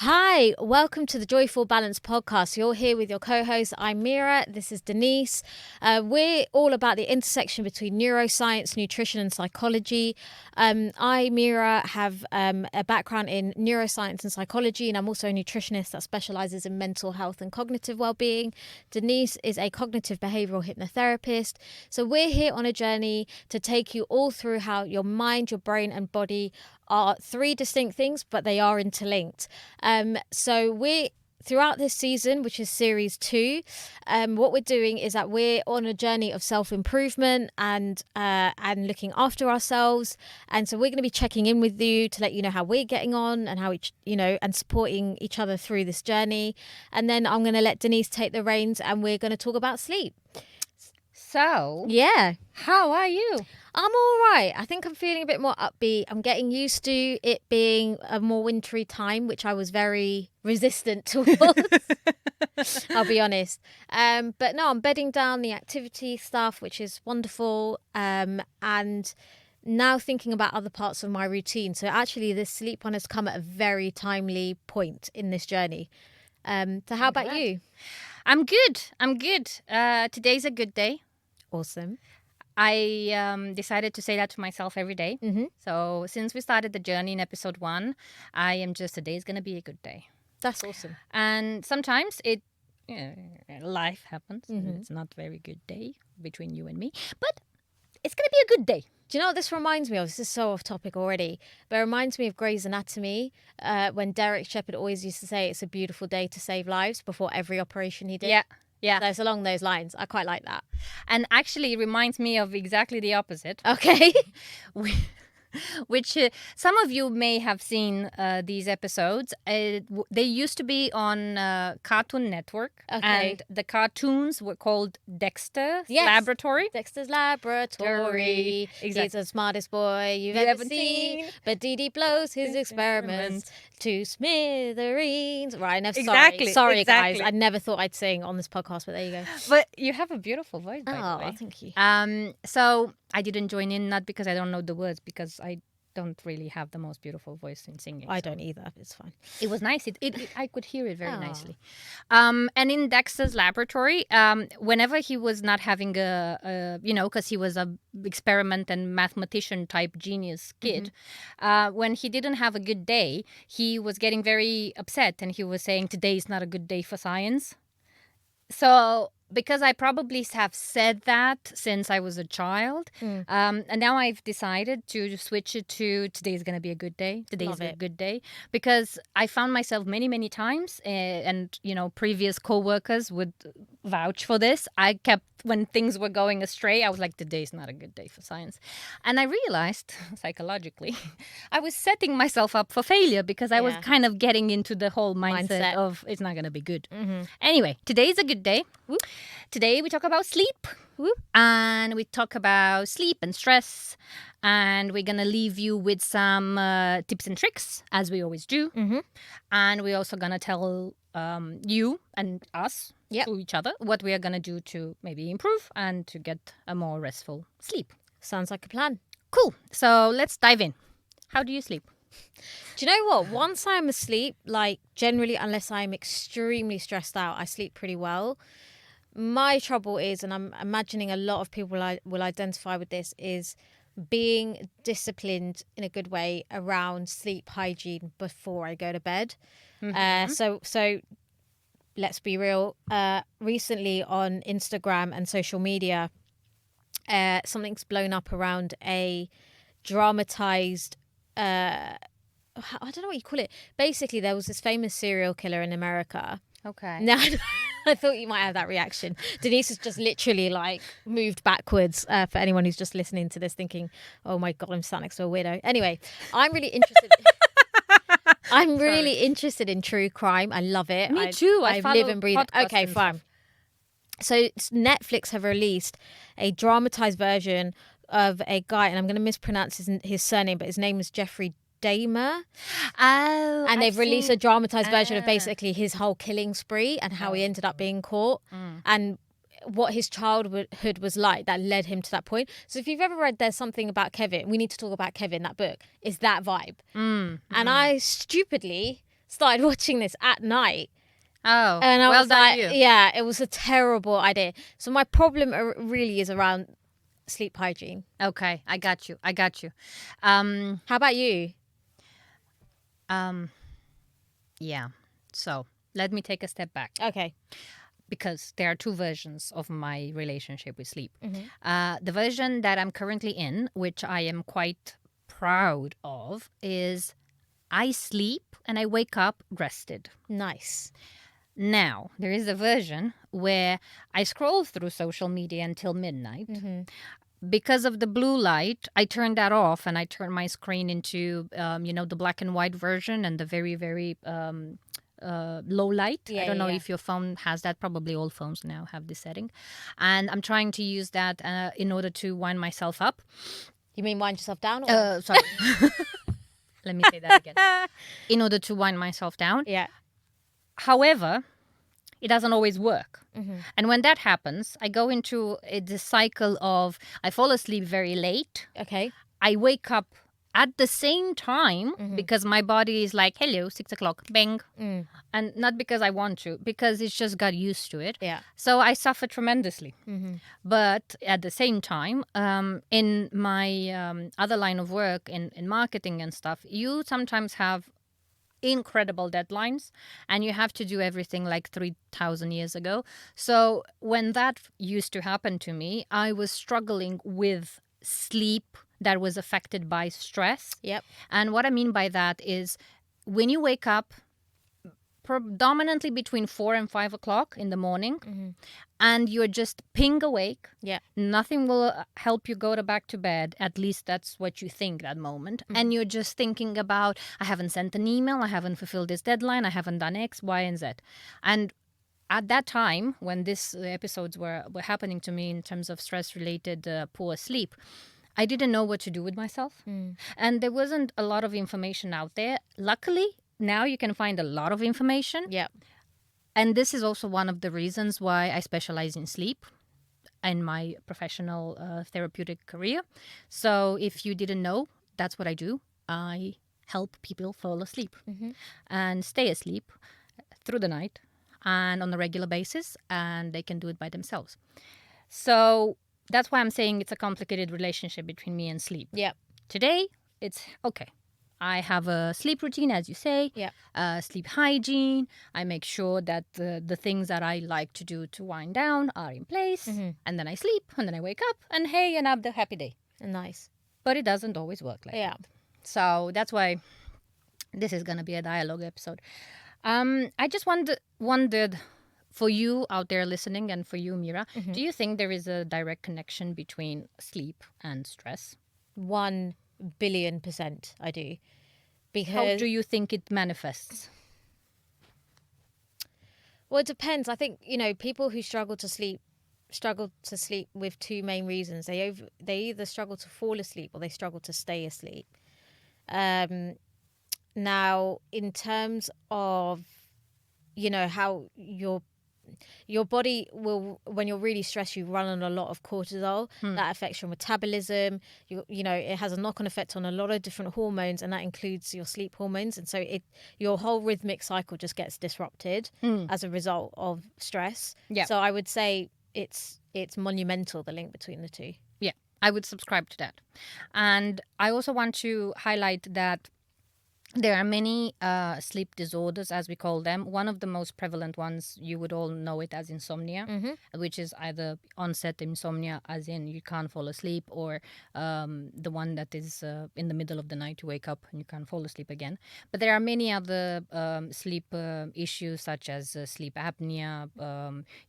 Hi, welcome to the Joyful Balance podcast. You're here with your co-host. I'm Mira. This is Denise. We're all about the intersection between neuroscience, nutrition, and psychology. Mira, have a background in neuroscience and psychology, and I'm also a nutritionist that specializes in mental health and cognitive well-being. Denise is a cognitive behavioral hypnotherapist. So we're here on a journey to take you all through how your mind, your brain, and body are three distinct things, but they are interlinked. So we're throughout this season, which is series 2, what we're doing is that we're on a journey of self-improvement and looking after ourselves. And so we're going to be checking in with you to let you know how we're getting on and how and supporting each other through this journey. And then I'm going to let Denise take the reins and we're going to talk about sleep. So, yeah, how are you? I'm all right. I think I'm feeling a bit more upbeat. I'm getting used to it being a more wintry time, which I was very resistant towards. I'll be honest. But no, I'm bedding down the activity stuff, which is wonderful. And now thinking about other parts of my routine. So actually, this sleep one has come at a very timely point in this journey. So how about you? I'm good. Today's a good day. Awesome. I decided to say that to myself every day. Mm-hmm. So since we started the journey in episode 1, I am just, today's going to be a good day. That's awesome. And sometimes life happens. Mm-hmm. And it's not a very good day between you and me. But it's going to be a good day. Do you know what this reminds me of? This is so off topic already, but it reminds me of Grey's Anatomy when Derek Shepherd always used to say it's a beautiful day to save lives before every operation he did. Yeah. So it's along those lines. I quite like that. And actually it reminds me of exactly the opposite. Okay. Which some of you may have seen these episodes. They used to be on Cartoon Network. Okay. And the cartoons were called Dexter's Laboratory. Dexter's Laboratory. Exactly. He's the smartest boy you've ever seen. But Dee blows his experiments to smithereens. Right, Sorry, guys. I never thought I'd sing on this podcast, but there you go. But you have a beautiful voice, by the way. Oh, thank you. So I didn't join in, not because I don't know the words, because I don't really have the most beautiful voice in singing. I don't either. It's fine. It was nice. I could hear it very nicely. And in Dexter's Laboratory, whenever he was not having because he was a experiment and mathematician type genius kid, when he didn't have a good day, he was getting very upset and he was saying, today is not a good day for science. So because I probably have said that since I was a child, and now I've decided to switch it to today's going to be a good day. Today's a good day. Because I found myself many, many times, and previous co-workers would vouch for this. I kept, when things were going astray, I was like, today's not a good day for science. And I realized, psychologically, I was setting myself up for failure because I was kind of getting into the whole mindset of it's not going to be good. Mm-hmm. Anyway, today's a good day. Whoop. Today we talk about sleep. Whoop. And we talk about sleep and stress. And we're going to leave you with some tips and tricks, as we always do. Mm-hmm. And we're also going to tell you and us, to each other, what we are going to do to maybe improve and to get a more restful sleep. Sounds like a plan. Cool. So let's dive in. How do you sleep? Do you know what? Once I'm asleep, like generally, unless I'm extremely stressed out, I sleep pretty well. My trouble is, and I'm imagining a lot of people will identify with this, is being disciplined in a good way around sleep hygiene before I go to bed. Mm-hmm. So let's be real. Recently on Instagram and social media, something's blown up around a dramatized, I don't know what you call it. Basically, there was this famous serial killer in America. Okay. Now, I thought you might have that reaction. Denise has just literally moved backwards for anyone who's just listening to this thinking, oh my God, I'm sat next to a weirdo. Anyway, I'm really interested. I'm really interested in true crime. I love it. Me too. I live and breathe. Okay, fine. So Netflix have released a dramatized version of a guy, and I'm going to mispronounce his surname, but his name is Jeffrey Dahmer. Oh, and they've released a dramatized version of basically his whole killing spree and how he ended up being caught and what his childhood was like that led him to that point. So if you've ever read There's Something About Kevin, we need to talk about Kevin, that book, is that vibe. And I stupidly started watching this at night. Oh, And I well was done like, you. yeah, it was a terrible idea. So my problem really is around sleep hygiene. Okay, I got you. How about you? Yeah. So let me take a step back, Okay. because there are two versions of my relationship with sleep. Mm-hmm. The version that I'm currently in, which I am quite proud of, is I sleep and I wake up rested. Nice. Now, there is a version where I scroll through social media until midnight. Mm-hmm. Because of the blue light, I turned that off and I turned my screen into, the black and white version and the very, very low light. I don't know if your phone has that. Probably all phones now have this setting. And I'm trying to use that in order to wind myself up. You mean wind yourself down? Or? Sorry. Let me say that again. In order to wind myself down. Yeah. However, it doesn't always work. Mm-hmm. And when that happens, I go into the cycle of I fall asleep very late. Okay. I wake up at the same time because my body is like, hello, 6 o'clock, bang. And not because I want to, because it's just got used to it. Yeah. So I suffer tremendously. Mm-hmm. But at the same time, in my other line of work, in marketing and stuff, you sometimes have incredible deadlines and you have to do everything like 3,000 years ago. So when that used to happen to me, I was struggling with sleep that was affected by stress. Yep. And what I mean by that is when you wake up predominantly between 4 and 5 o'clock in the morning and you're just ping awake. Yeah. Nothing will help you go back to bed. At least that's what you think that moment. And you're just thinking about, I haven't sent an email, I haven't fulfilled this deadline, I haven't done X, Y, and Z. And at that time, when these episodes were happening to me in terms of stress-related poor sleep, I didn't know what to do with myself. And there wasn't a lot of information out there. Luckily, now you can find a lot of information. Yeah. And this is also one of the reasons why I specialize in sleep in my professional therapeutic career. So if you didn't know, that's what I do. I help people fall asleep and stay asleep through the night and on a regular basis, and they can do it by themselves. So that's why I'm saying it's a complicated relationship between me and sleep. Yeah. Today, it's okay. I have a sleep routine, as you say, sleep hygiene. I make sure that the things that I like to do to wind down are in place. And then I sleep, and then I wake up, and hey, and I have the happy day. Nice. But it doesn't always work like that. So that's why this is going to be a dialogue episode. I just wondered, for you out there listening and for you, Mira, do you think there is a direct connection between sleep and stress? 1 billion% I do. Because how do you think it manifests? Well, it depends. I think, people who struggle to sleep with two main reasons. They either struggle to fall asleep or they struggle to stay asleep. Now, in terms of, how your body will, when you're really stressed, you run on a lot of cortisol. That affects your metabolism. It has a knock-on effect on a lot of different hormones, and that includes your sleep hormones. And so your whole rhythmic cycle just gets disrupted as a result of stress. Yeah. So I would say it's monumental, the link between the two. Yeah, I would subscribe to that. And I also want to highlight that there are many sleep disorders, as we call them. One of the most prevalent ones, you would all know it as insomnia, which is either onset insomnia, as in you can't fall asleep, or the one that is in the middle of the night, you wake up and you can't fall asleep again. But there are many other sleep issues, such as sleep apnea.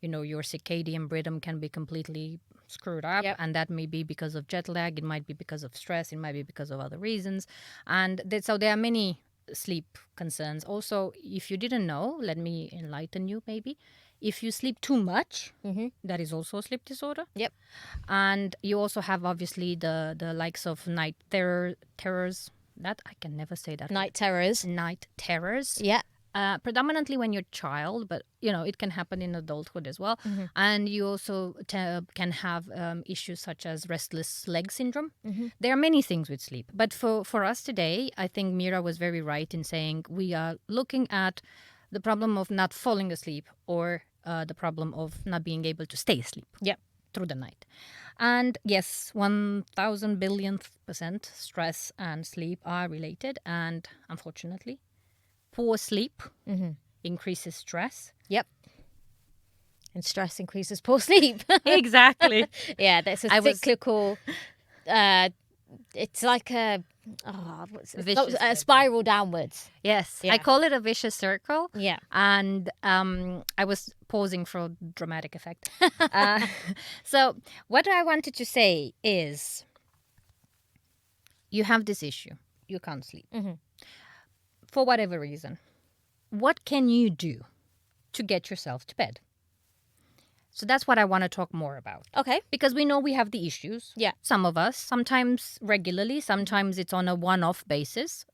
Your circadian rhythm can be completely screwed up, and that may be because of jet lag, it might be because of stress, it might be because of other reasons. And so there are many sleep concerns. Also, if you didn't know, let me enlighten you maybe. If you sleep too much, that is also a sleep disorder. Yep. And you also have obviously the likes of terrors. That I can never say that. Night terrors. Night terrors. Yeah. predominantly when you're a child, but it can happen in adulthood as well. Mm-hmm. And you also can have issues such as restless leg syndrome. Mm-hmm. There are many things with sleep, but for us today, I think Mira was very right in saying we are looking at the problem of not falling asleep or the problem of not being able to stay asleep. Yep. Through the night. And yes, 1,000 billionth percent stress and sleep are related. And unfortunately, poor sleep increases stress. Yep. And stress increases poor sleep. Exactly. Yeah, that's a cyclical. It's like a spiral downwards. Yes, Yeah. I call it a vicious circle. Yeah. And I was pausing for dramatic effect. So what I wanted to say is you have this issue. You can't sleep. Mm-hmm. For whatever reason. What can you do to get yourself to bed? So that's what I want to talk more about. Okay. Because we know we have the issues. Yeah. Some of us, sometimes regularly, sometimes it's on a one-off basis.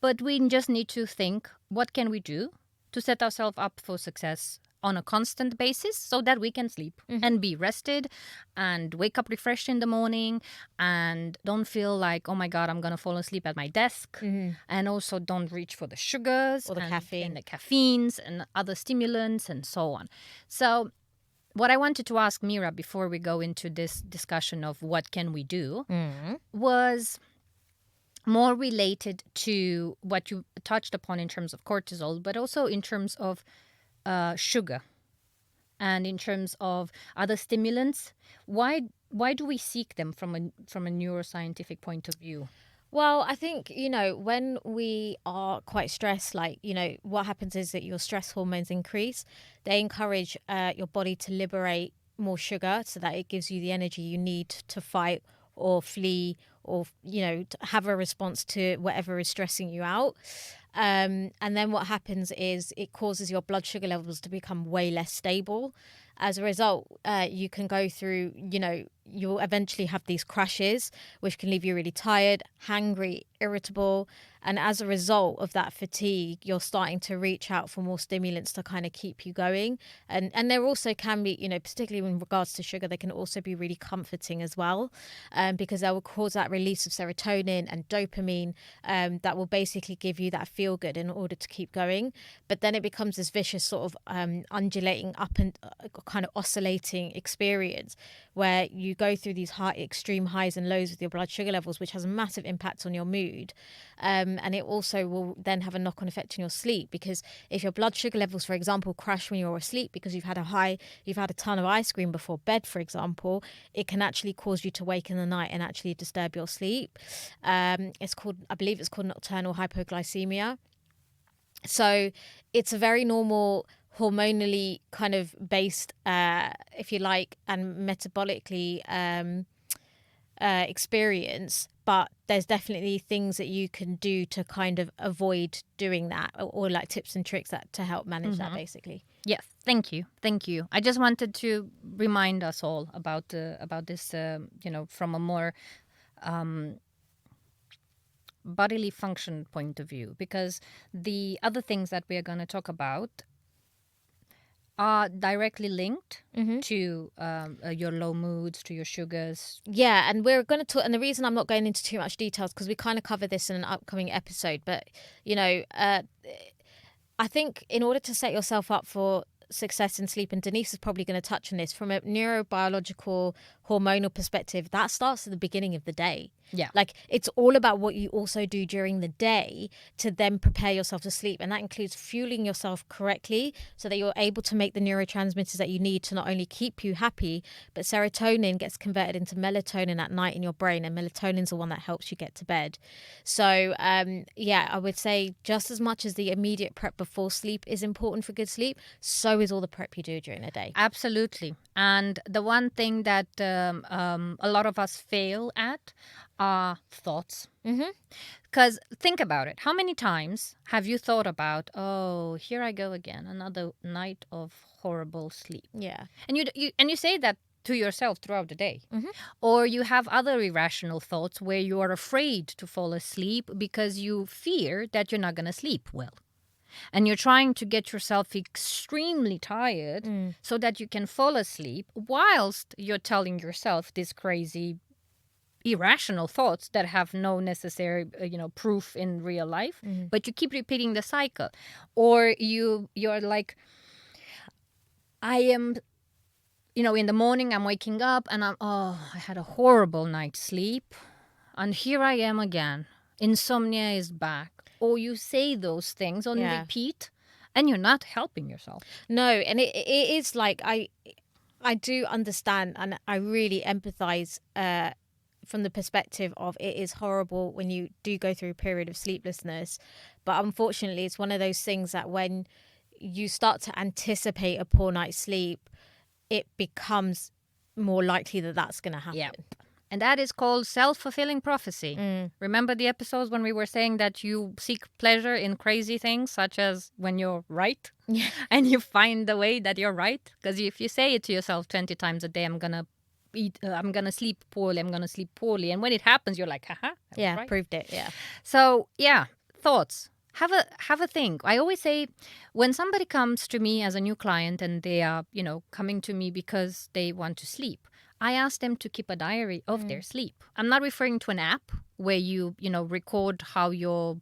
But we just need to think, what can we do to set ourselves up for success on a constant basis so that we can sleep and be rested and wake up refreshed in the morning and don't feel like, oh my God, I'm going to fall asleep at my desk. And also don't reach for the sugars or the caffeine and the caffeines and other stimulants and so on. So what I wanted to ask Mira before we go into this discussion of what can we do was more related to what you touched upon in terms of cortisol, but also in terms of sugar and in terms of other stimulants. Why do we seek them from a neuroscientific point of view? Well, I think, when we are quite stressed, what happens is that your stress hormones increase. They encourage your body to liberate more sugar so that it gives you the energy you need to fight or flee or, to have a response to whatever is stressing you out. And then what happens is it causes your blood sugar levels to become way less stable. As a result, you can go through, you'll eventually have these crashes, which can leave you really tired, hangry, irritable. And as a result of that fatigue, you're starting to reach out for more stimulants to kind of keep you going. And there also can be, particularly in regards to sugar, they can also be really comforting as well, because they will cause that release of serotonin and dopamine that will basically give you that feel good in order to keep going. But then it becomes this vicious sort of undulating up and kind of oscillating experience where you go through these extreme highs and lows with your blood sugar levels, which has a massive impact on your mood. And it also will then have a knock-on effect on your sleep, because if your blood sugar levels, for example, crash when you're asleep because you've had a ton of ice cream before bed, for example, it can actually cause you to wake in the night and actually disturb your sleep. I believe it's called nocturnal hypoglycemia. So it's a very normal hormonally kind of based, if you like, and metabolically experience, but there's definitely things that you can do to kind of avoid doing that, or like tips and tricks that to help manage that, basically. Yes, thank you. I just wanted to remind us all about this, from a more bodily function point of view, because the other things that we are going to talk about are directly linked to your low moods, to your sugars. Yeah, and we're going to talk, and the reason I'm not going into too much details because we kind of cover this in an upcoming episode, but I think in order to set yourself up for success in sleep, and Denise is probably going to touch on this from a neurobiological hormonal perspective, that starts at the beginning of the day. Yeah. Like, it's all about what you also do during the day to then prepare yourself to sleep. And that includes fueling yourself correctly so that you're able to make the neurotransmitters that you need to not only keep you happy, but serotonin gets converted into melatonin at night in your brain. And melatonin's the one that helps you get to bed. So, I would say just as much as the immediate prep before sleep is important for good sleep, so is all the prep you do during the day. Absolutely. And the one thing that a lot of us fail at are thoughts. Because think about it. How many times have you thought about, oh, here I go again, another night of horrible sleep? Yeah. And you say that to yourself throughout the day. Or you have other irrational thoughts where you are afraid to fall asleep because you fear that you're not going to sleep well. and you're trying to get yourself extremely tired so that you can fall asleep whilst you're telling yourself this crazy irrational thoughts that have no necessary proof in real life, but you keep repeating the cycle. Or you're like, I am, in the morning I'm waking up and I had a horrible night's sleep and here I am again, insomnia is back. Or you say those things on repeat and you're not helping yourself. No, and it is like I do understand and I really empathize from the perspective of it is horrible when you do go through a period of sleeplessness. But unfortunately, it's one of those things that when you start to anticipate a poor night's sleep, it becomes more likely that that's going to happen. Yeah. And that is called self-fulfilling prophecy. Remember the episodes when we were saying that you seek pleasure in crazy things, such as when you're right and you find the way that you're right? Because if you say it to yourself 20 times a day, I'm going to sleep poorly, I'm going to sleep poorly. And when it happens, you're like, haha, yeah, right. Proved it, yeah. So, yeah, thoughts. Have a think. I always say when somebody comes to me as a new client and they are, coming to me because they want to sleep, I ask them to keep a diary of their sleep. I'm not referring to an app where you record how your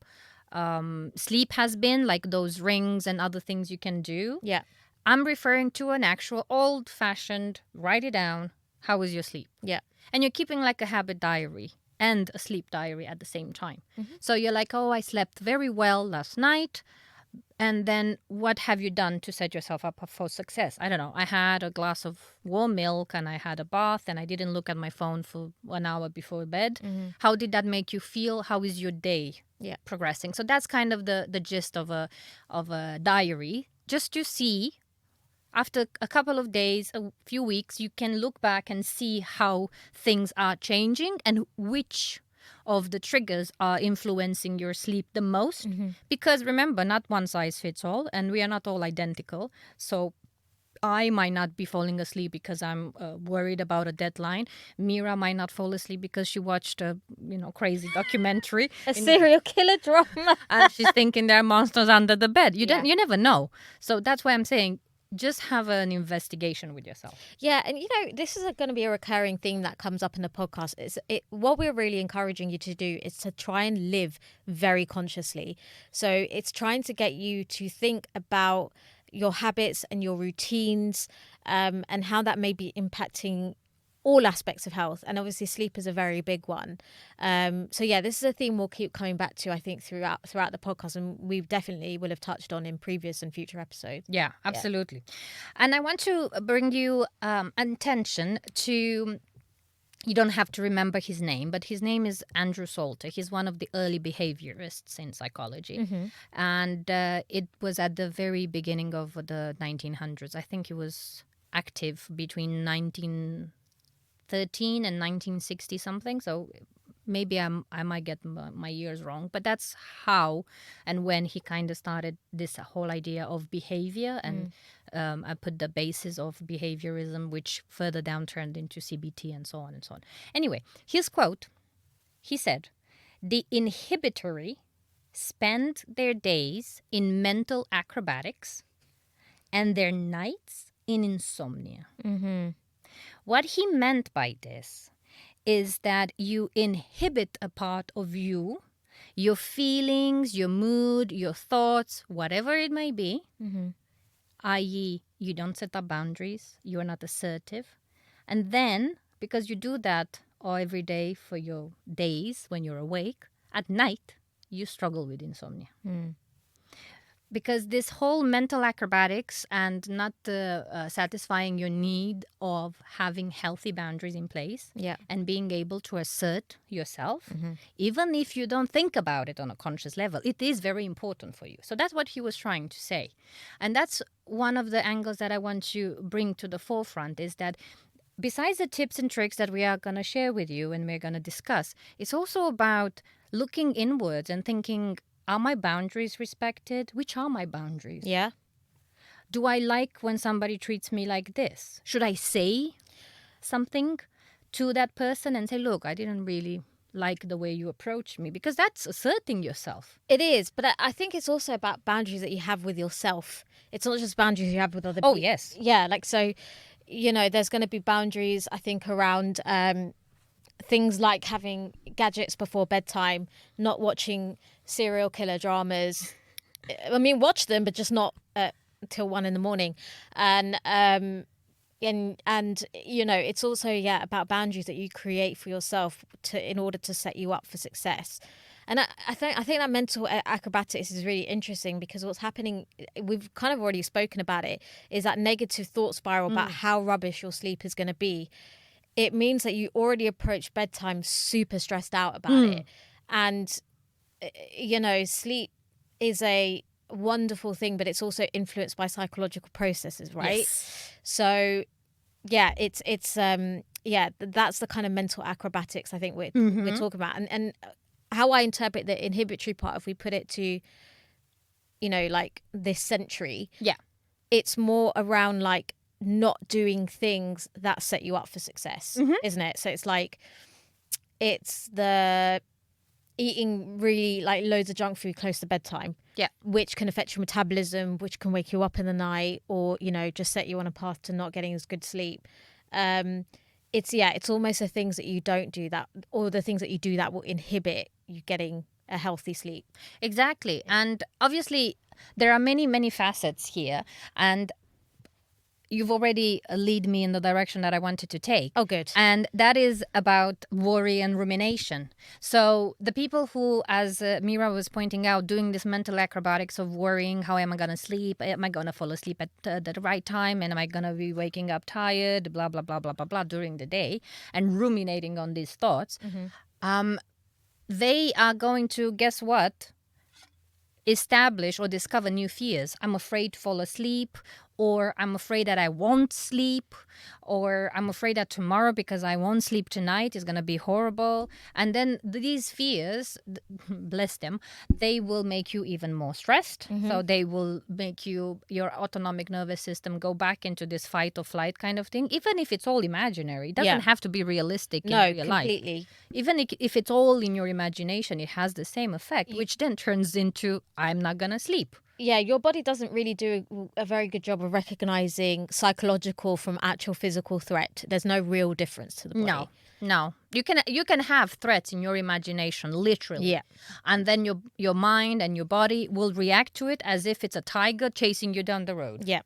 sleep has been, like those rings and other things you can do. Yeah. I'm referring to an actual old-fashioned, write it down, how was your sleep? Yeah. And you're keeping like a habit diary and a sleep diary at the same time. So you're like, oh, I slept very well last night. And then what have you done to set yourself up for success? I don't know. I had a glass of warm milk and I had a bath and I didn't look at my phone for 1 hour before bed. How did that make you feel? How is your day progressing? So that's kind of the gist of a diary. Just to see, after a couple of days, a few weeks, you can look back and see how things are changing and which of the triggers are influencing your sleep the most. Because remember, not one size fits all, and we are not all identical. So I might not be falling asleep because I'm worried about a deadline. Mira might not fall asleep because she watched a crazy documentary, a serial killer drama, and she's thinking there are monsters under the bed. You never know. So that's why I'm saying, just have an investigation with yourself. Yeah, and this is going to be a recurring thing that comes up in the podcast. What we're really encouraging you to do is to try and live very consciously. So it's trying to get you to think about your habits and your routines, and how that may be impacting all aspects of health, and obviously sleep is a very big one. So yeah, this is a theme we'll keep coming back to, I think, throughout the podcast, and we definitely will have touched on in previous and future episodes. Yeah, absolutely. And I want to bring you attention to, you don't have to remember his name, but his name is Andrew Salter. He's one of the early behaviorists in psychology. And it was at the very beginning of the 1900s. I think he was active between 1913 and 1960 something. So maybe I might get my years wrong, but that's how and when he kind of started this whole idea of behavior. And I put the basis of behaviorism, which further down turned into CBT and so on and so on. Anyway, his quote, he said, "The inhibitory spend their days in mental acrobatics and their nights in insomnia." What he meant by this is that you inhibit a part of you, your feelings, your mood, your thoughts, whatever it may be, i.e. you don't set up boundaries, you're not assertive. And then, because you do that every day for your days when you're awake, at night, you struggle with insomnia. Because this whole mental acrobatics and not satisfying your need of having healthy boundaries in place and being able to assert yourself, even if you don't think about it on a conscious level, it is very important for you. So that's what he was trying to say. And that's one of the angles that I want to bring to the forefront, is that besides the tips and tricks that we are going to share with you and we're going to discuss, it's also about looking inwards and thinking, are my boundaries respected? Which are my boundaries? Yeah. Do I like when somebody treats me like this? Should I say something to that person and say, look, I didn't really like the way you approach me, because that's asserting yourself. It is, but I think it's also about boundaries that you have with yourself. It's not just boundaries you have with other people. Oh, yes. Yeah, like, so, there's going to be boundaries, I think, around things like having gadgets before bedtime, not watching serial killer dramas. I mean, watch them, but just not till 1 a.m. And it's also about boundaries that you create for yourself in order to set you up for success. And I think that mental acrobatics is really interesting, because what's happening, we've kind of already spoken about it, is that negative thought spiral about how rubbish your sleep is going to be. It means that you already approach bedtime super stressed out about it. And, sleep is a wonderful thing, but it's also influenced by psychological processes, right? Yes. So, it's that's the kind of mental acrobatics I think we're talking about. And how I interpret the inhibitory part, if we put it to, like this century, it's more around like not doing things that set you up for success, isn't it? So it's like, it's the eating really like loads of junk food close to bedtime, which can affect your metabolism, which can wake you up in the night, or just set you on a path to not getting as good sleep. It's almost the things that you don't do that, or the things that you do that will inhibit you getting a healthy sleep. Exactly. And obviously there are many, many facets here, and you've already lead me in the direction that I wanted to take. Oh, good. And that is about worry and rumination. So the people who, as Mira was pointing out, doing this mental acrobatics of worrying, how am I going to sleep? Am I going to fall asleep at the right time? And am I going to be waking up tired? Blah, blah, blah, blah, blah, blah, during the day, and ruminating on these thoughts. They are going to, guess what? Establish or discover new fears. I'm afraid to fall asleep, or I'm afraid that I won't sleep, or I'm afraid that tomorrow, because I won't sleep tonight, is going to be horrible. And then these fears, bless them, they will make you even more stressed. So they will make your autonomic nervous system go back into this fight or flight kind of thing, even if it's all imaginary. It doesn't have to be realistic in real completely. life. Even if it's all in your imagination, it has the same effect, which then turns into, I'm not going to sleep. Yeah, your body doesn't really do a very good job of recognizing psychological from actual physical threat. There's no real difference to the body. No. You can have threats in your imagination, literally. Yeah. And then your mind and your body will react to it as if it's a tiger chasing you down the road. Yeah.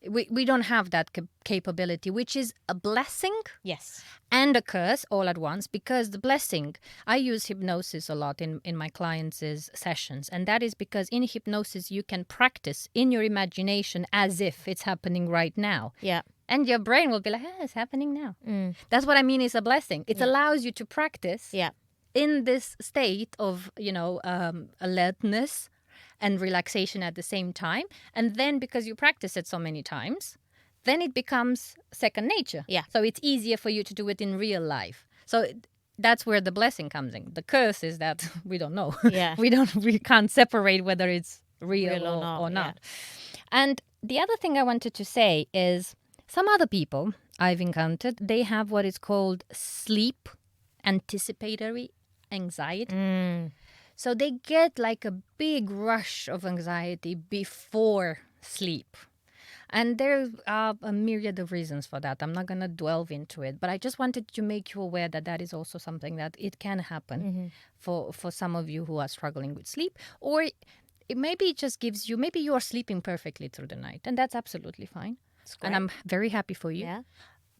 We don't have that capability, which is a blessing. Yes. And a curse all at once, because the blessing, I use hypnosis a lot in my clients' sessions. And that is because in hypnosis, you can practice in your imagination as if it's happening right now. Yeah. And your brain will be like, it's happening now. That's what I mean is a blessing. It allows you to practice in this state of, alertness and relaxation at the same time. And then because you practice it so many times, then it becomes second nature. Yeah. So it's easier for you to do it in real life. So that's where the blessing comes in. The curse is that we don't know. Yeah. we can't separate whether it's real or not. Yeah. And the other thing I wanted to say is some other people I've encountered, they have what is called sleep anticipatory anxiety. So they get like a big rush of anxiety before sleep. And there are a myriad of reasons for that. I'm not going to delve into it, but I just wanted to make you aware that that is also something that it can happen for some of you who are struggling with sleep. Or maybe it just gives you, maybe you are sleeping perfectly through the night, and that's absolutely fine. And I'm very happy for you. Yeah.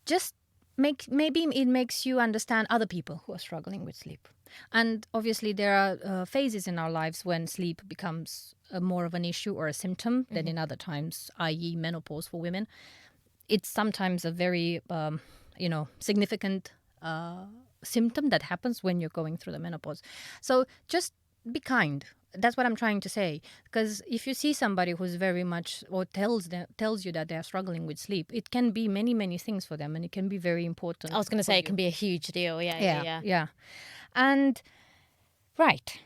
Just maybe it makes you understand other people who are struggling with sleep. And obviously there are phases in our lives when sleep becomes more of an issue or a symptom than in other times, i.e. menopause for women. It's sometimes a very, significant symptom that happens when you're going through the menopause. So just be kind. That's what I'm trying to say. Because if you see somebody who's very much, or tells you that they're struggling with sleep, it can be many, many things for them, and it can be very important. I was going to say it can be a huge deal. Yeah. And, right,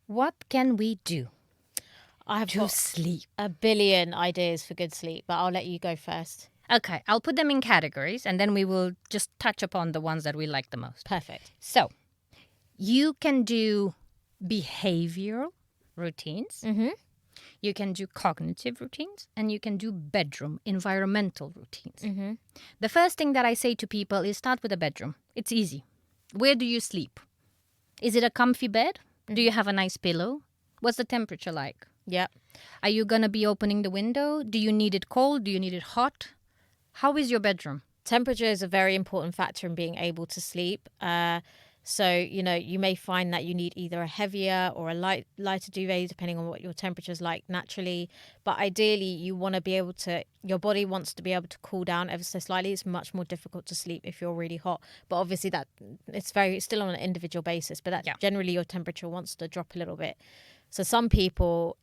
what can we do to sleep? A billion ideas for good sleep, but I'll let you go first. Okay, I'll put them in categories, and then we will just touch upon the ones that we like the most. Perfect. So, You can do behavioral routines. Mm-hmm. You can do cognitive routines, and you can do bedroom environmental routines. Mm-hmm. The first thing that I say to people is start with a bedroom. It's easy. Where do you sleep? Is it a comfy bed? Do you have a nice pillow? What's the temperature like? Yeah. Are you going to be opening the window? Do you need it cold? Do you need it hot? How is your bedroom? Temperature is a very important factor in being able to sleep. So, you may find that you need either a heavier or a lighter duvet, depending on what your temperature is like naturally. But ideally, you want to be able to, your body wants to be able to cool down ever so slightly. It's much more difficult to sleep if you're really hot. But obviously, that it's still on an individual basis. But that generally your temperature wants to drop a little bit. So some people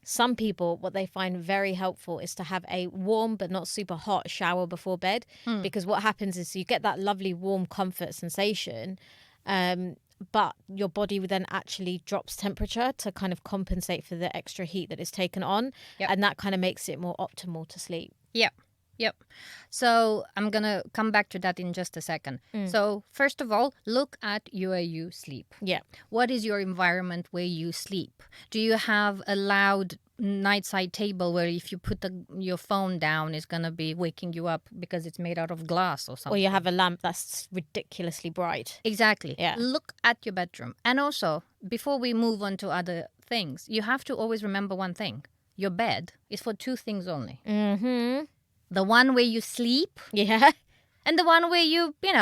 some people, what they find very helpful is to have a warm but not super hot shower before bed, because what happens is you get that lovely warm comfort sensation, but your body then actually drops temperature to kind of compensate for the extra heat that is taken on, and that kind of makes it more optimal to sleep. Yep. So I'm going to come back to that in just a second. So first of all, look at where you sleep. Yeah. What is your environment where you sleep? Do you have a loud nightside table where if you put your phone down, it's going to be waking you up because it's made out of glass or something? Or you have a lamp that's ridiculously bright. Exactly. Yeah. Look at your bedroom. And also, before we move on to other things, you have to always remember one thing. Your bed is for two things only. Mm-hmm. The one where you sleep. Yeah. And the one where you Get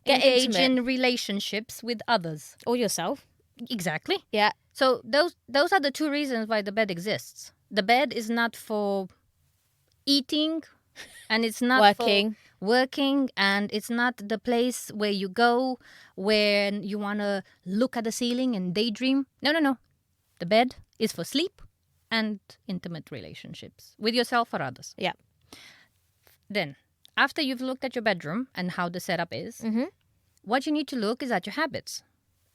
engage intimate. in relationships with others. Or yourself. Exactly. Yeah. So those are the two reasons why the bed exists. The bed is not for eating, and it's not for working, and it's not the place where you go when you want to look at the ceiling and daydream. No. The bed is for sleep and intimate relationships with yourself or others. Yeah. Then, after you've looked at your bedroom and how the setup is, what you need to look is at your habits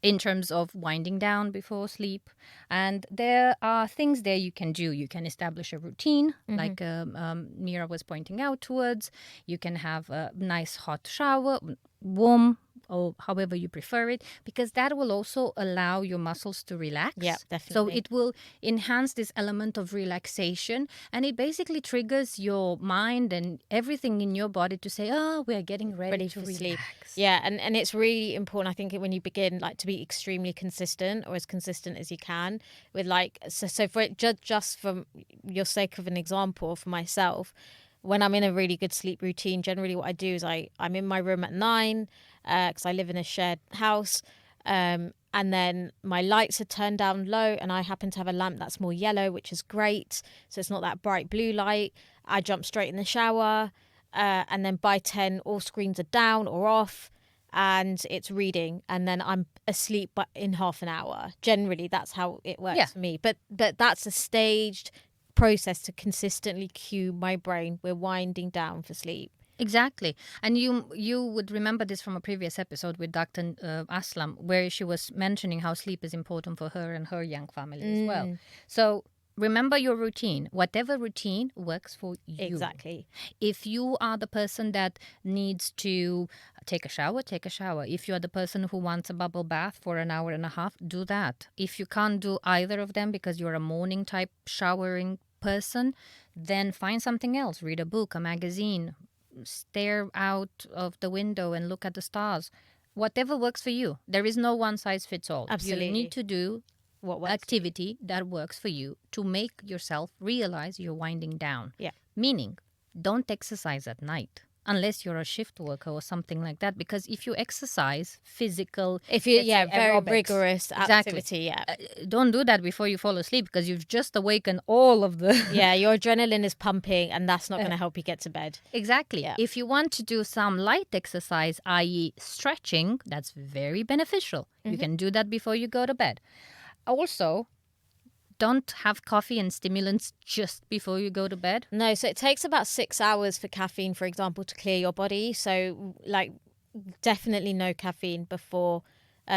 in terms of winding down before sleep. And there are things there you can do. You can establish a routine, like Mira was pointing out towards. You can have a nice hot shower, warm, or however you prefer it, because that will also allow your muscles to relax. Yeah, definitely. So it will enhance this element of relaxation, and it basically triggers your mind and everything in your body to say, oh, we're getting ready to relax. Sleep. Yeah, and it's really important, I think, when you begin, like, to be extremely consistent, or as consistent as you can with, like, so for it, just from your sake of an example, for myself, when I'm in a really good sleep routine, generally what I do is I'm in my room at 9, because I live in a shared house, and then my lights are turned down low, and I happen to have a lamp that's more yellow, which is great, so it's not that bright blue light. I jump straight in the shower, and then by 10 all screens are down or off, and it's reading, and then I'm asleep but in half an hour. Generally that's how it works for me, but that's a staged process to consistently cue my brain we're winding down for sleep. Exactly. And you would remember this from a previous episode with Dr. Aslam, where she was mentioning how sleep is important for her and her young family as well. So remember your routine. Whatever routine works for you. Exactly. If you are the person that needs to take a shower, take a shower. If you are the person who wants a bubble bath for an hour and a half, do that. If you can't do either of them because you're a morning type showering person, then find something else. Read a book, a magazine, stare out of the window and look at the stars. Whatever works for you. There is no one size fits all. Absolutely. You need to do what works activity that works for you to make yourself realize you're winding down. Yeah. Meaning, don't exercise at night unless you're a shift worker or something like that, because if you exercise physical, if you very aerobics, rigorous activity, don't do that before you fall asleep, because you've just awakened all of the your adrenaline is pumping, and that's not going to help you get to bed. Exactly. If you want to do some light exercise, i.e. stretching, that's very beneficial. You can do that before you go to bed. Also, don't have coffee and stimulants just before you go to bed. No, so it takes about 6 hours for caffeine, for example, to clear your body. So, like, definitely no caffeine before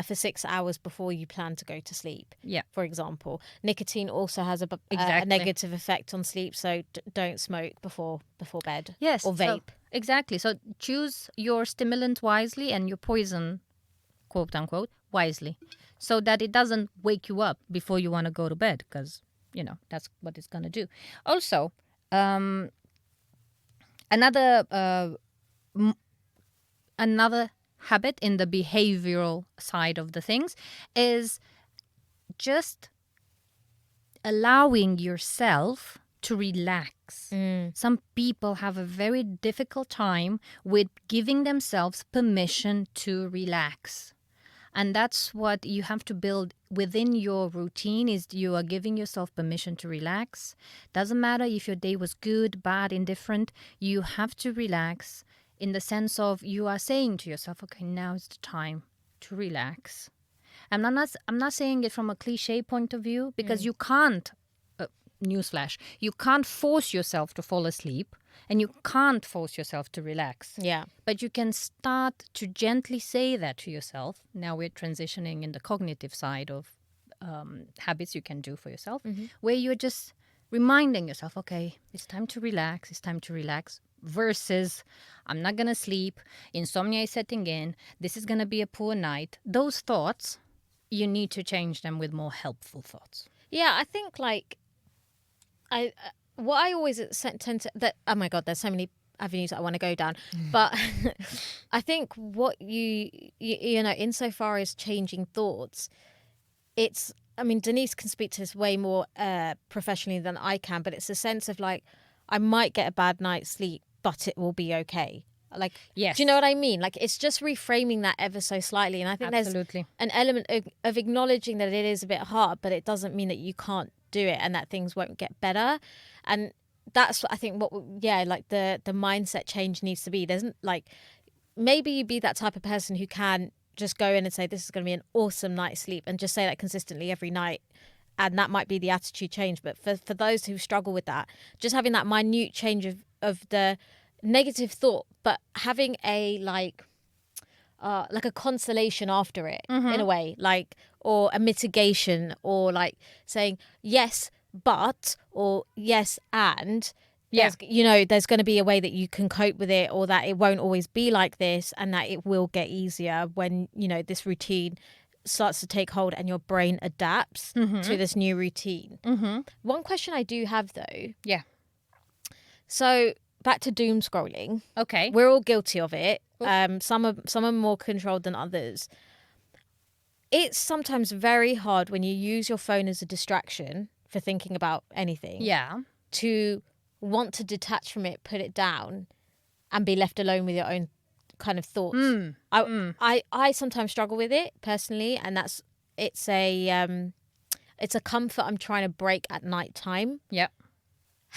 for 6 hours before you plan to go to sleep. Yeah. For example, nicotine also has a Exactly. negative effect on sleep. So don't smoke before bed. Yes. Or vape. Exactly. So choose your stimulant wisely and your poison, quote unquote, wisely, so that it doesn't wake you up before you want to go to bed, because, that's what it's going to do. Also, um, another m- another habit in the behavioral side of the things is just allowing yourself to relax. Some people have a very difficult time with giving themselves permission to relax. And that's what you have to build within your routine, is you are giving yourself permission to relax. Doesn't matter if your day was good, bad, indifferent. You have to relax in the sense of you are saying to yourself, okay, now is the time to relax. And I'm not saying it from a cliche point of view, because you can't, newsflash, you can't force yourself to fall asleep, and you can't force yourself to relax. Yeah. But you can start to gently say that to yourself. Now we're transitioning in the cognitive side of habits you can do for yourself, where you're just reminding yourself, okay, it's time to relax, it's time to relax, versus I'm not going to sleep, insomnia is setting in, this is going to be a poor night. Those thoughts, you need to change them with more helpful thoughts. Yeah, I think like I what I always tend to that, oh my god, there's so many avenues that I want to go down, but I think what you know, insofar as changing thoughts, it's, I mean, Denise can speak to this way more professionally than I can, but it's a sense of like, I might get a bad night's sleep, but it will be okay. Like, Yes. do you know what I mean? Like, it's just reframing that ever so slightly. And I think Absolutely. there's an element of acknowledging that it is a bit hard, but it doesn't mean that you can't do it and that things won't get better. And that's what I think like the mindset change needs to be. There's like, maybe you be that type of person who can just go in and say, this is going to be an awesome night's sleep, and just say that consistently every night. And that might be the attitude change. But for those who struggle with that, just having that minute change of the negative thought, but having a like a consolation after it, in a way, like, or a mitigation, or like saying yes, but, or yes, and Yeah. there's going to be a way that you can cope with it, or that it won't always be like this, and that it will get easier when, this routine starts to take hold and your brain adapts to this new routine. One question I do have though. Yeah. So back to doom scrolling. Okay. We're all guilty of it. Some are more controlled than others. It's sometimes very hard when you use your phone as a distraction for thinking about anything. Yeah. To want to detach from it, put it down, and be left alone with your own kind of thoughts. I sometimes struggle with it personally, and it's a comfort I'm trying to break at night time. Yeah.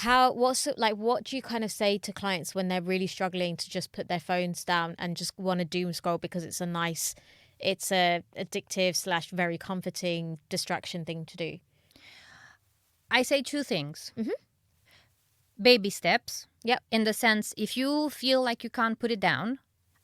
What do you kind of say to clients when they're really struggling to just put their phones down and just want to doom scroll because it's a addictive / very comforting distraction thing to do? I say two things. Baby steps. Yep. In the sense, if you feel like you can't put it down,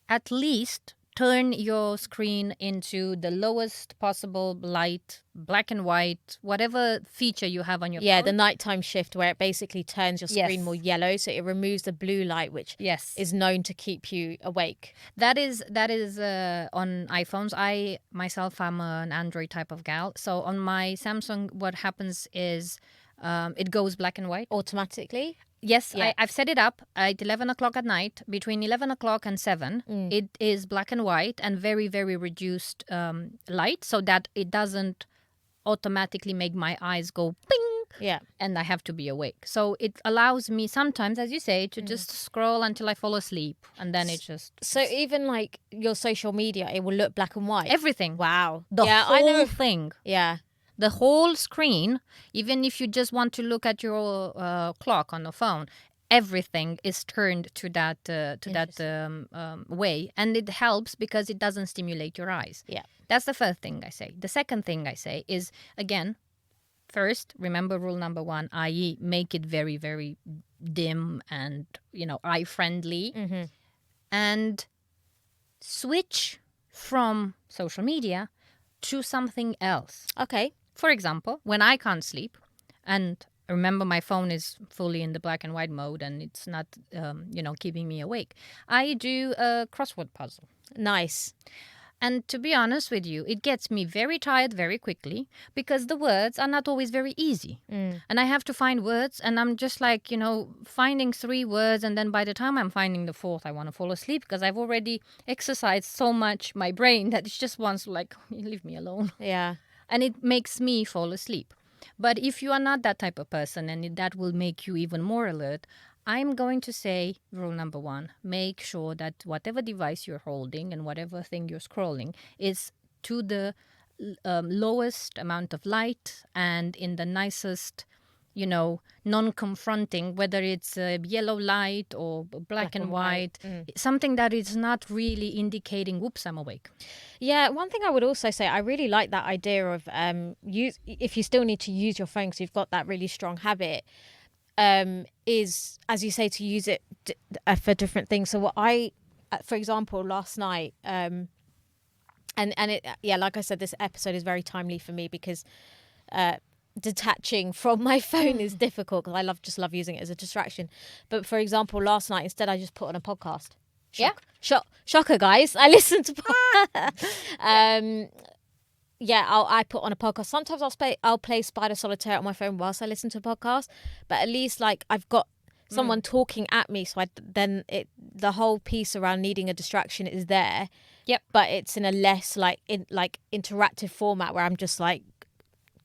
at least turn your screen into the lowest possible light, black and white, whatever feature you have on your phone. Yeah, the nighttime shift, where it basically turns your screen Yes. more yellow, so it removes the blue light, which Yes. is known to keep you awake. That is on iPhones. I myself am an Android type of gal. So on my Samsung, what happens is it goes black and white. Automatically? Yes, Yeah. I've set it up at 11 o'clock at night. Between 11 o'clock and 7, it is black and white and very, very reduced light, so that it doesn't automatically make my eyes go ping. Yeah. And I have to be awake. So it allows me sometimes, as you say, to just scroll until I fall asleep. And then it just... So even like your social media, it will look black and white? Everything. Wow. The whole thing. Yeah. The whole screen, even if you just want to look at your clock on the phone, everything is turned to that way, and it helps because it doesn't stimulate your eyes. Yeah. That's the first thing I say. The second thing I say is, again, first, remember rule number 1, i.e., make it very, very dim and eye friendly, and switch from social media to something else. Okay. For example, when I can't sleep and remember my phone is fully in the black and white mode and it's not, keeping me awake. I do a crossword puzzle. Nice. And to be honest with you, it gets me very tired very quickly because the words are not always very easy. And I have to find words, and I'm just like, finding 3 words. And then by the time I'm finding the 4th, I want to fall asleep because I've already exercised so much my brain that it just wants to, like, leave me alone. Yeah. And it makes me fall asleep. But if you are not that type of person and that will make you even more alert, I'm going to say rule number 1, make sure that whatever device you're holding and whatever thing you're scrolling is to the lowest amount of light and in the nicest, non-confronting, whether it's yellow light or black and white, something that is not really indicating, whoops, I'm awake. Yeah, one thing I would also say, I really like that idea of if you still need to use your phone because you've got that really strong habit, is, as you say, to use it for different things. So what for example, last night, and it, like I said, this episode is very timely for me because detaching from my phone is difficult because I just love using it as a distraction. But for example, last night, instead I just put on a podcast. Shocker, guys. I listened to I put on a podcast. Sometimes I'll play Spider Solitaire on my phone whilst I listen to a podcast, but at least like I've got someone talking at me, so the whole piece around needing a distraction is there. Yep. But it's in a less interactive format where I'm just like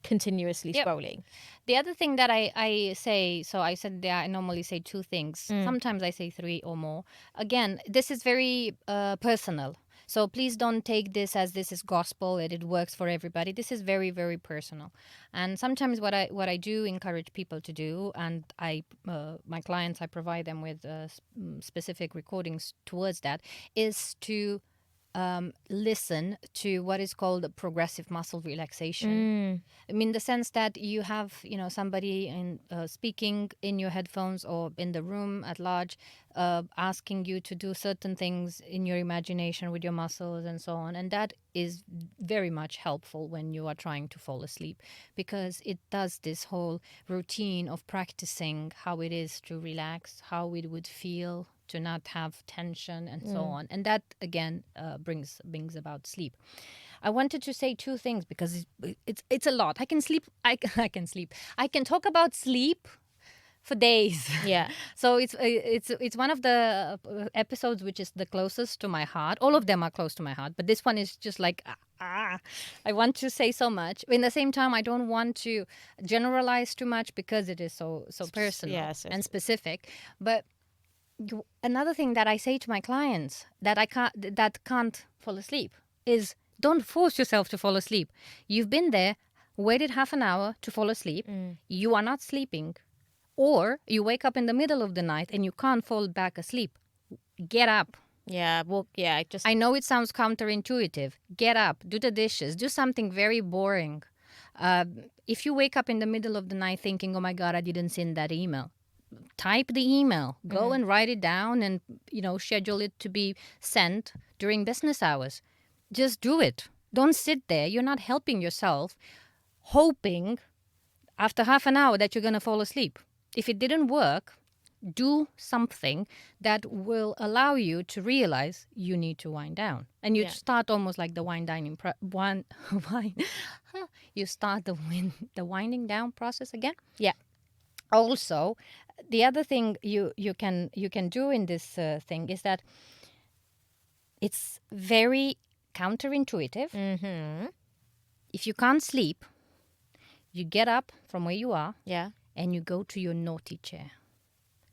continuously scrolling. The other thing that I say, so I said that I normally say 2 things. Sometimes I say 3 or more. Again, this is very personal. So please don't take this as this is gospel and it works for everybody. This is very, very personal. And sometimes what I do encourage people to do, and my clients, I provide them with specific recordings towards that, is to listen to what is called progressive muscle relaxation. I mean, the sense that you have, somebody speaking in your headphones or in the room at large, asking you to do certain things in your imagination with your muscles and so on. And that is very much helpful when you are trying to fall asleep because it does this whole routine of practicing how it is to relax, how it would feel to not have tension and so on. And that, again, brings about sleep. I wanted to say 2 things because it's a lot. I can sleep. I can sleep. I can talk about sleep for days. Yeah. So it's one of the episodes which is the closest to my heart. All of them are close to my heart, but this one is just like I want to say so much. In the same time, I don't want to generalize too much because it is so personal and specific. But another thing that I say to my clients that can't fall asleep is don't force yourself to fall asleep. You've been there, waited half an hour to fall asleep. You are not sleeping. Or you wake up in the middle of the night and you can't fall back asleep. Get up. Yeah, well, yeah, I know it sounds counterintuitive. Get up, do the dishes, do something very boring. If you wake up in the middle of the night thinking, oh my God, I didn't send that email, type the email, go and write it down and, schedule it to be sent during business hours. Just do it. Don't sit there. You're not helping yourself, hoping after half an hour that you're going to fall asleep. If it didn't work, do something that will allow you to realize you need to wind down. And you start almost like the you start the winding down process again. Yeah. Also, the other thing you can do in this thing is that it's very counterintuitive. If you can't sleep, you get up from where you are and you go to your naughty chair.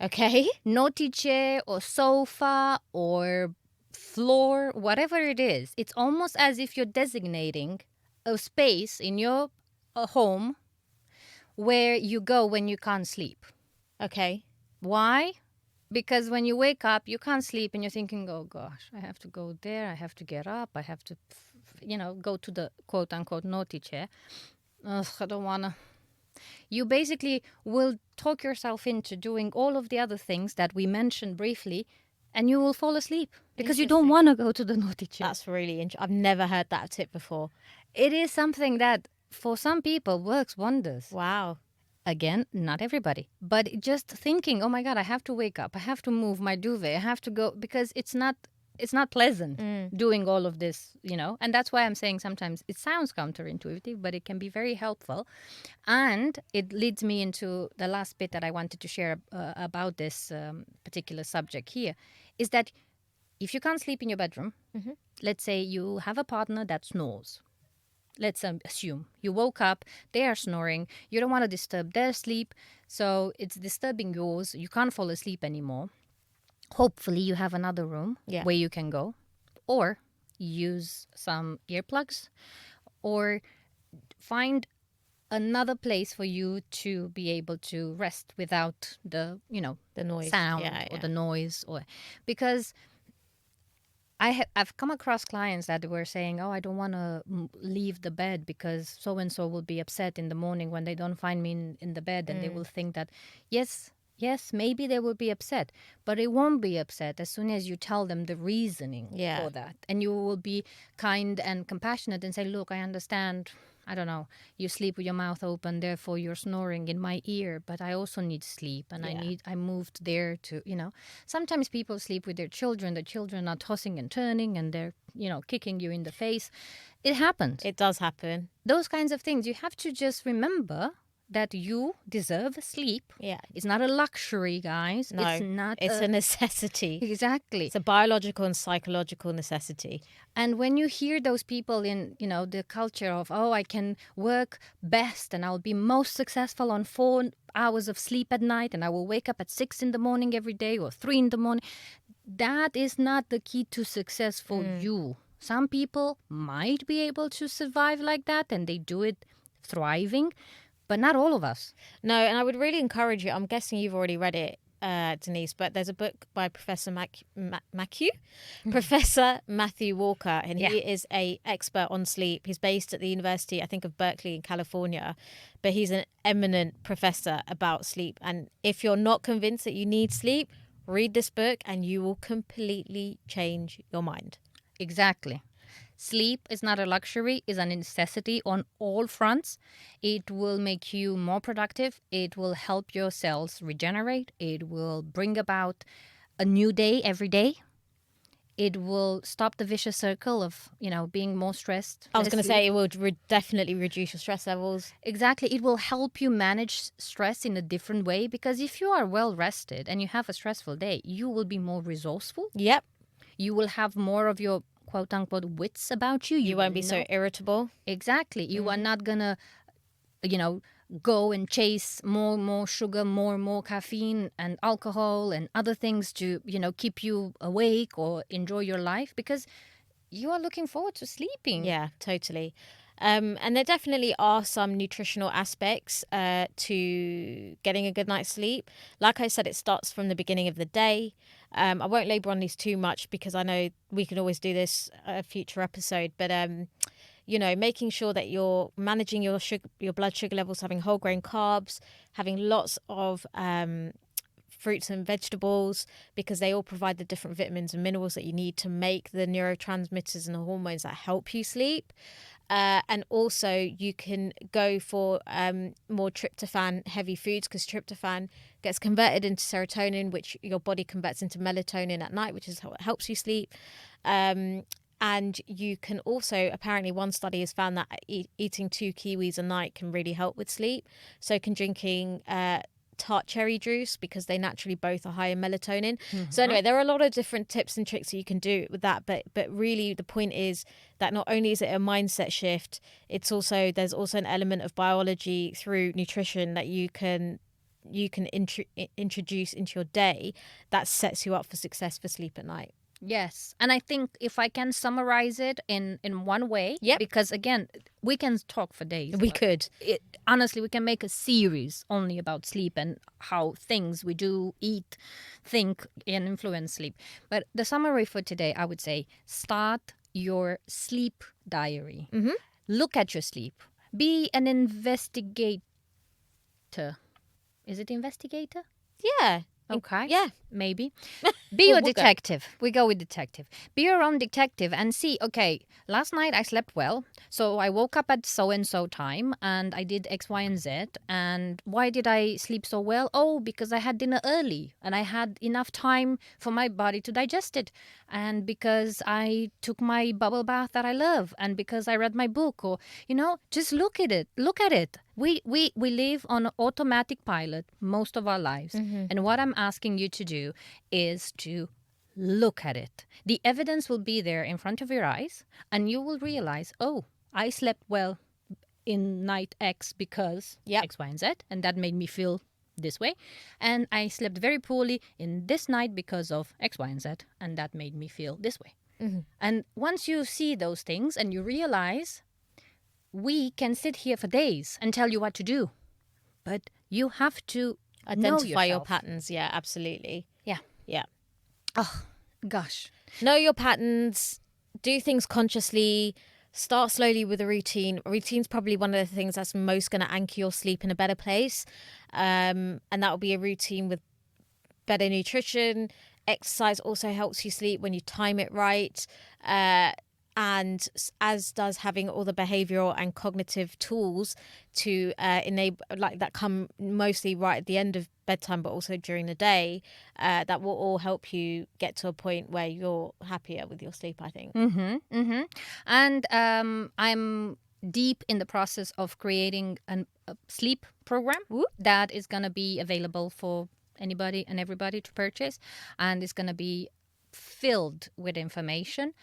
Okay. Naughty chair or sofa or floor, whatever it is. It's almost as if you're designating a space in your home where you go when you can't sleep. Okay. Why? Because when you wake up, you can't sleep and you're thinking, oh gosh, I have to go there. I have to get up. I have to, go to the quote unquote naughty chair. Ugh, I don't want to. You basically will talk yourself into doing all of the other things that we mentioned briefly, and you will fall asleep because you don't want to go to the naughty chair. That's really interesting. I've never heard that tip before. It is something that for some people works wonders. Wow. Again, not everybody, but just thinking, oh my God, I have to wake up, I have to move my duvet, I have to go, because it's not pleasant doing all of this, and that's why I'm saying sometimes it sounds counterintuitive, but it can be very helpful. And it leads me into the last bit that I wanted to share about this particular subject here, is that if you can't sleep in your bedroom, let's say you have a partner that snores. Let's assume you woke up, they are snoring, you don't want to disturb their sleep, so it's disturbing yours, you can't fall asleep anymore. Hopefully you have another room where you can go, or use some earplugs, or find another place for you to be able to rest without the The noise. sound or the noise, or because I've come across clients that were saying, "Oh, I don't want to leave the bed because so and so will be upset in the morning when they don't find me in the bed, and they will think that, yes, maybe they will be upset, but they won't be upset as soon as you tell them the reasoning for that, and you will be kind and compassionate and say, look, I understand. I don't know, you sleep with your mouth open, therefore you're snoring in my ear, but I also need sleep, and I moved there to, sometimes people sleep with their children, the children are tossing and turning and they're, kicking you in the face. It happens. It does happen. Those kinds of things. You have to just remember that you deserve sleep. Yeah. It's not a luxury, guys. No, it's a necessity. Exactly. It's a biological and psychological necessity. And when you hear those people in, the culture of, oh, I can work best and I'll be most successful on 4 hours of sleep at night and I will wake up at 6 in the morning every day or 3 in the morning, that is not the key to success for you. Some people might be able to survive like that and they do it thriving, but not all of us. No, and I would really encourage you. I'm guessing you've already read it, Denise, but there's a book by Professor Professor Matthew Walker, and he is a expert on sleep. He's based at the University, I think, of Berkeley in California, but he's an eminent professor about sleep. And if you're not convinced that you need sleep, read this book and you will completely change your mind. Exactly. Sleep is not a luxury, it's a necessity on all fronts. It will make you more productive. It will help your cells regenerate. It will bring about a new day every day. It will stop the vicious circle of, being more stressed. I was going to say it will definitely reduce your stress levels. Exactly. It will help you manage stress in a different way, because if you are well rested and you have a stressful day, you will be more resourceful. Yep. You will have more of your quote-unquote wits about you. You won't be so irritable. Exactly. You are not going to, go and chase more sugar, more caffeine and alcohol and other things to, keep you awake or enjoy your life, because you are looking forward to sleeping. Yeah, totally. And there definitely are some nutritional aspects to getting a good night's sleep. Like I said, it starts from the beginning of the day. I won't labour on these too much because I know we can always do this a future episode. But, making sure that you're managing your blood sugar levels, having whole grain carbs, having lots of fruits and vegetables, because they all provide the different vitamins and minerals that you need to make the neurotransmitters and the hormones that help you sleep. And also you can go for more tryptophan heavy foods, because tryptophan gets converted into serotonin, which your body converts into melatonin at night, which is how it helps you sleep. And you can also, apparently one study has found that eating 2 kiwis a night can really help with sleep. So can drinking tart cherry juice, because they naturally both are high in melatonin. So anyway, there are a lot of different tips and tricks that you can do with that, but really the point is that not only is it a mindset shift, there's also an element of biology through nutrition that you can introduce into your day that sets you up for success for sleep at night. Yes. And I think if I can summarize it in one way, because again, we can talk for days. We could. Honestly, we can make a series only about sleep and how things we do, eat, think, and influence sleep. But the summary for today, I would say, start your sleep diary. Look at your sleep. Be an investigator. Is it investigator? Yeah. Okay. Yeah. Maybe. Be your We'll go. detective. We go with detective. Be your own detective and see, okay, last night I slept well. So I woke up at so and so time and I did X, Y, and Z. And why did I sleep so well? Oh, because I had dinner early and I had enough time for my body to digest it. And because I took my bubble bath that I love and because I read my book or, just look at it. Look at it. We live on automatic pilot most of our lives. And what I'm asking you to do is to look at it. The evidence will be there in front of your eyes, and you will realize, oh, I slept well in night X because Yep. X, Y, and Z, and that made me feel this way. And I slept very poorly in this night because of X, Y, and Z, and that made me feel this way. And once you see those things and you realize, we can sit here for days and tell you what to do, but you have to know Identify your yourself. patterns. Yeah, absolutely. Yeah. Yeah. Oh, gosh. Know your patterns. Do things consciously. Start slowly with a routine. A routine's probably one of the things that's most going to anchor your sleep in a better place. And that will be a routine with better nutrition. Exercise also helps you sleep when you time it right. And as does having all the behavioral and cognitive tools to enable, like, that come mostly right at the end of bedtime, but also during the day, that will all help you get to a point where you're happier with your sleep, I think. And I'm deep in the process of creating a sleep program that is going to be available for anybody and everybody to purchase, and it's going to be filled with information,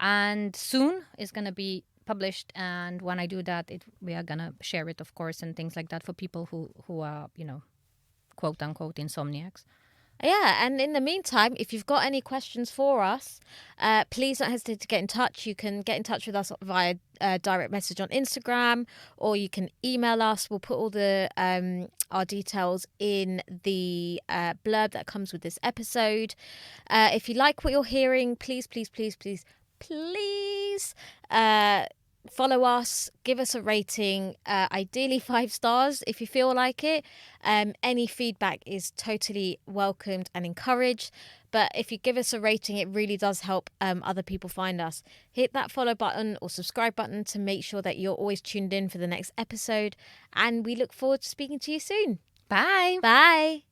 and soon it's going to be published. And when I do that, we are going to share it, of course, and things like that for people who are, quote unquote insomniacs. Yeah, and in the meantime, if you've got any questions for us, please don't hesitate to get in touch. You can get in touch with us via direct message on Instagram, or you can email us. We'll put all the our details in the blurb that comes with this episode. If you like what you're hearing, please follow us, give us a rating, ideally 5 stars if you feel like it. Any feedback is totally welcomed and encouraged, but if you give us a rating, it really does help other people find us. Hit that follow button or subscribe button to make sure that you're always tuned in for the next episode, and we look forward to speaking to you soon. Bye. Bye.